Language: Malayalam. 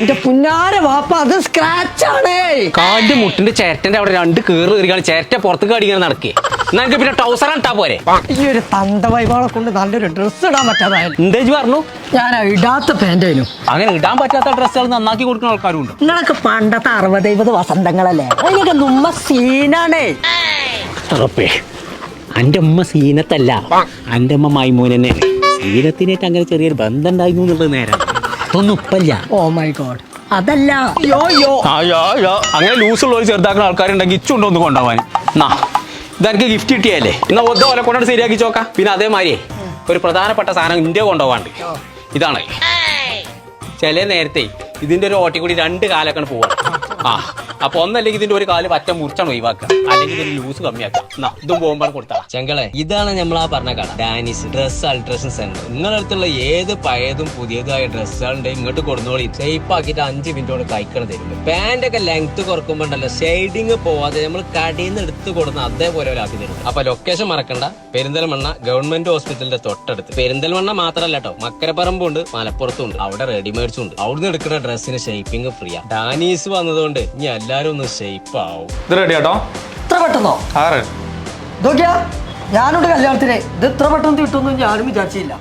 എന്റെ പുന്നാര വാപ്പ അത് സ്ക്രാച്ച് ആണ്. കാലിന്റെ മുട്ടിന്റെ ചേരട്ടന്റെ അവിടെ രണ്ട് കേറ് കയറിയാണ് ചേരട്ട പുറത്ത് കാടിങ്ങനെ നടക്കേ. എന്നാ എനിക്ക് പിന്നെ ടൗസർ ഇട്ടാ പോരെ. ഈ ഒരു തന്ത വൈബാളെ കൊണ്ട് നല്ലൊരു ഡ്രസ്സ് ഇടാൻ പറ്റാതായാലും എന്തേജ് പറഞ്ഞു ഞാൻ ഇടാത്ത പാൻറ്റായിരുന്നു. അങ്ങനെ ഇടാൻ പറ്റാത്ത ഡ്രസ്സുകൾ നന്നാക്കി കൊടുക്കുന്ന ആൾക്കാരും ഉണ്ട്. നിങ്ങളൊക്കെ പണ്ടത്തെ 60-70 വസന്തങ്ങളല്ലേ, അതിനൊക്കെ നമ്മ സീനാണേ. എന്റെ അമ്മ സീനത്തല്ല, എന്റെ അമ്മ മൈമൂൻ തന്നെയാണ്. സീനത്തിനായിട്ട് അങ്ങനെ ചെറിയൊരു ബന്ധം ഉണ്ടായിരുന്നു എന്നുള്ളത് നേരം അതൊന്നും ഉപ്പല്ല. ഓ മൈ ഗോഡ്, അതല്ല അങ്ങനെ ലൂസുള്ള ഒരു ചെറുതാക്കുന്ന ആൾക്കാരുണ്ടെങ്കിൽ ഇച്ചുണ്ടോ ഒന്ന് കൊണ്ടുപോകാൻ. എന്നാ ഇതെനിക്ക് ഗിഫ്റ്റ് കിട്ടിയല്ലേ, എന്നാ ഒത്ത പോലെ കൊണ്ടാണ് ശരിയാക്കി ചോക്കാം. പിന്നെ അതേമാതിരിയേ ഒരു പ്രധാനപ്പെട്ട സാധനം ഇന്ത്യ കൊണ്ടുപോകാണ്ട്. ഇതാണ് ചില നേരത്തെ ഇതിന്റെ ഒരു ഓട്ടി കൂടി 2 കാലൊക്കെ പോവാ. അപ്പൊ ഒന്നല്ലെങ്കിൽ ഇതിന്റെ ഒരു കാല് പറ്റ മുറിച്ചാണ് ഒഴിവാക്കുക, അല്ലെങ്കിൽ ഇതിന്റെ ലൂസ് കമ്മിയാക്കുക. ഇതും പോകുമ്പോൾ കൊടുത്താ ചെങ്കളെ ഇതാണ് നമ്മൾ പറഞ്ഞ കട, ഡാനിസ് ഡ്രസ് അൾട്രേഷൻ സെന്റർ. നിങ്ങളുടെ അടുത്തുള്ള ഏത് പഴയതും പുതിയതായ ഡ്രസ്സുകളുടെ ഇങ്ങോട്ട് കൊടുന്നോളി, ഷേപ്പ് ആക്കിയിട്ട് 5 മിനിറ്റോട് കഴിക്കണം തരും. പാന്റ് ഒക്കെ ലെങ്ത് കുറക്കുമ്പോണ്ടല്ലോ ഷെയ്ഡിങ് പോവാതെ നമ്മൾ കടയിൽ നിന്ന് എടുത്ത് കൊടുക്കുന്ന അതേപോലെ ആക്കി തരും. അപ്പൊ ലൊക്കേഷൻ മറക്കണ്ട, പെരിന്തൽമണ്ണ ഗവൺമെന്റ് ഹോസ്പിറ്റലിന്റെ തൊട്ടടുത്ത്. പെരിന്തൽമണ്ണ മാത്രമല്ല കേട്ടോ, മക്കരപ്പറമ്പും ഉണ്ട്, മലപ്പുറത്തും ഉണ്ട്. അവിടെ റെഡിമെയ്ഡ്സും ഉണ്ട്. അവിടുന്ന് എടുക്കുന്ന ഡ്രസ്സിന് ഷേപ്പിംഗ് ഫ്രീ. ഡാനീസ് വന്നതുകൊണ്ട് ഇനി എല്ലാരും ഒന്ന് ഷേപ്പ് ആവും. ഇത് റെഡി കേട്ടോ. ഇത്ര പെട്ടെന്നോ? നോക്കിയാ ഞാനോട് കല്യാണത്തിന് ഇത് ഇത്ര പെട്ടെന്ന് കിട്ടുമെന്ന് ഞാനും വിചാരിച്ചില്ല.